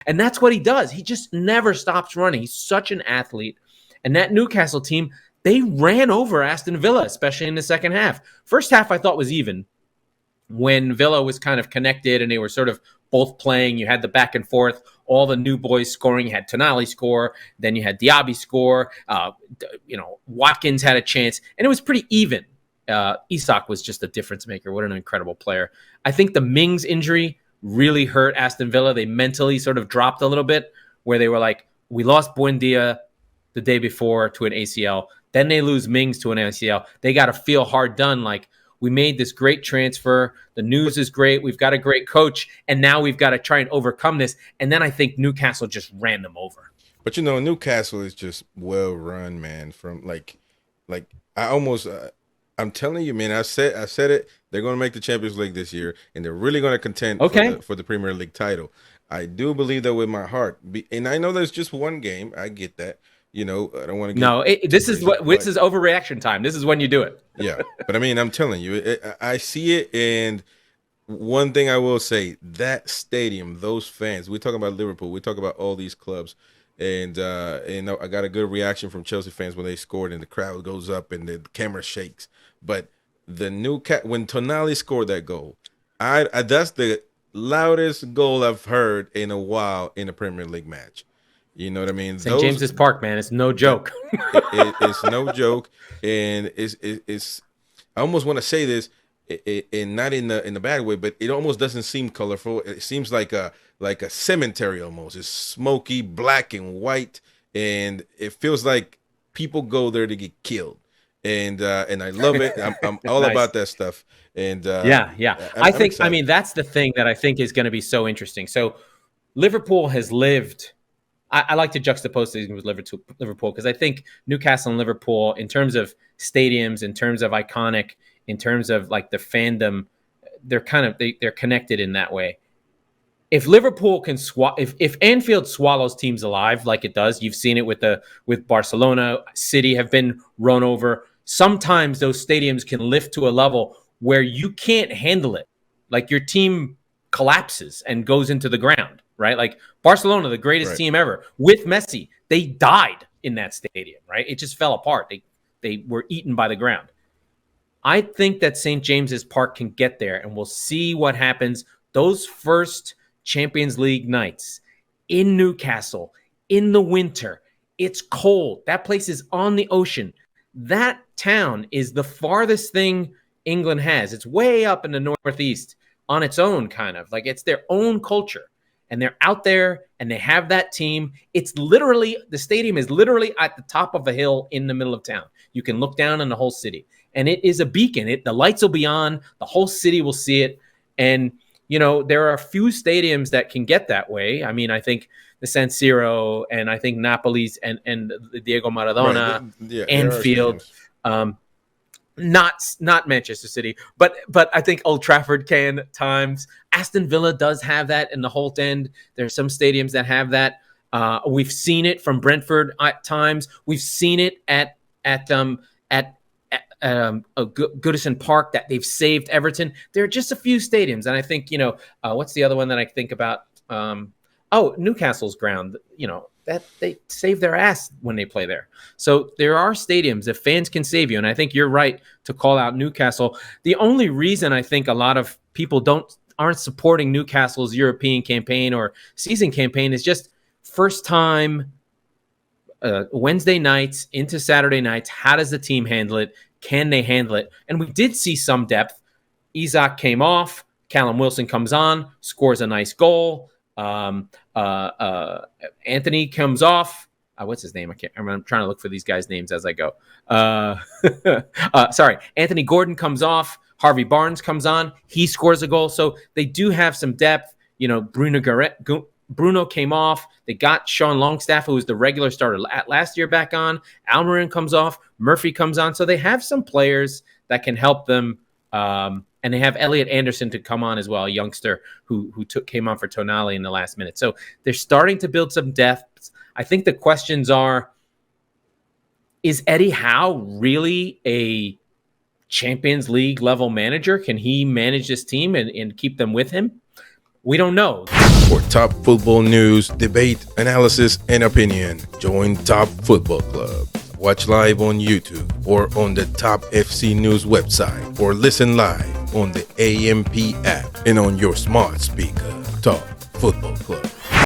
And that's what he does. He just never stops running. He's such an athlete. And that Newcastle team, they ran over Aston Villa, especially in the second half. First half I thought was even, when Villa was kind of connected and they were sort of both playing. You had the back and forth, all the new boys scoring. You had Tonali score, then you had Diaby score. Watkins had a chance, and it was pretty even. Isak was just a difference maker. What an incredible player. I think the Mings injury really hurt Aston Villa. They mentally sort of dropped a little bit, where they were like, we lost Buendia the day before to an ACL. Then they lose Mings to an ACL. They got to feel hard done, like, we made this great transfer. The news is great. We've got a great coach. And now we've got to try and overcome this. And then I think Newcastle just ran them over. But, Newcastle is just well run, man. From I'm telling you, man, I said it. They're going to make the Champions League this year, and they're really going to contend for the Premier League title. I do believe that with my heart. And I know there's just one game. I get that. I don't want to get this is overreaction time. This is when you do it. Yeah, but I mean, I'm telling you, I see it, and one thing I will say, that stadium, those fans, we talk about Liverpool, we talk about all these clubs, and I got a good reaction from Chelsea fans when they scored, and the crowd goes up and the camera shakes. But when Tonali scored that goal, that's the loudest goal I've heard in a while in a Premier League match. You know what I mean? St. James's Park, man. It's no joke. It's no joke, and it's. I almost want to say this, and not in the bad way, but it almost doesn't seem colorful. It seems like a cemetery almost. It's smoky, black and white, and it feels like people go there to get killed. And I love it. I'm all nice. About that stuff. And I mean, that's the thing that I think is going to be so interesting. So Liverpool has lived. I like to juxtapose these with Liverpool because I think Newcastle and Liverpool, in terms of stadiums, in terms of iconic, in terms of like the fandom, they're connected in that way. If Liverpool can if Anfield swallows teams alive like it does, you've seen it with Barcelona, City have been run over. Sometimes those stadiums can lift to a level where you can't handle it, like your team collapses and goes into the ground. Right? Like Barcelona, the greatest team ever with Messi, they died in that stadium, right? It just fell apart. They were eaten by the ground. I think that St. James's Park can get there, and we'll see what happens. Those first Champions League nights in Newcastle in the winter, it's cold. That place is on the ocean. That town is the farthest thing England has. It's way up in the northeast on its own, kind of. Like it's their own culture. And they're out there and they have that team. The stadium is literally at the top of a hill in the middle of town. You can look down on the whole city. And it is a beacon. The lights will be on. The whole city will see it. And, there are a few stadiums that can get that way. I mean, I think the San Siro and I think Napoli's and the Diego Maradona, Anfield, not Manchester City, but I think Old Trafford can at times. Aston Villa does have that in the Holt End. There's some stadiums that have that. We've seen it from Brentford at times. We've seen it at Goodison Park that they've saved Everton. There are just a few stadiums, and I think what's the other one that I think about? Newcastle's ground. That they save their ass when they play there. So there are stadiums that fans can save you, and I think you're right to call out Newcastle. The only reason I think a lot of people aren't supporting Newcastle's European campaign or season campaign is just first time Wednesday nights into Saturday nights. How does the team handle it? Can they handle it? And we did see some depth. Isak came off. Callum Wilson comes on, scores a nice goal. Anthony comes off. What's his name? I'm trying to look for these guys' names as I go. Sorry. Anthony Gordon comes off. Harvey Barnes comes on. He scores a goal. So they do have some depth. Bruno came off. They got Sean Longstaff, who was the regular starter last year, back on. Almiron comes off. Murphy comes on. So they have some players that can help them. And they have Elliot Anderson to come on as well, a youngster who came on for Tonali in the last minute. So they're starting to build some depth. I think the questions are, is Eddie Howe really a Champions League level manager? Can he manage this team and keep them with him? We don't know. For top football news, debate, analysis, and opinion, join Top Football Club. Watch live on YouTube or on the Top FC News website, or listen live on the AMP app and on your smart speaker. Top Football Club.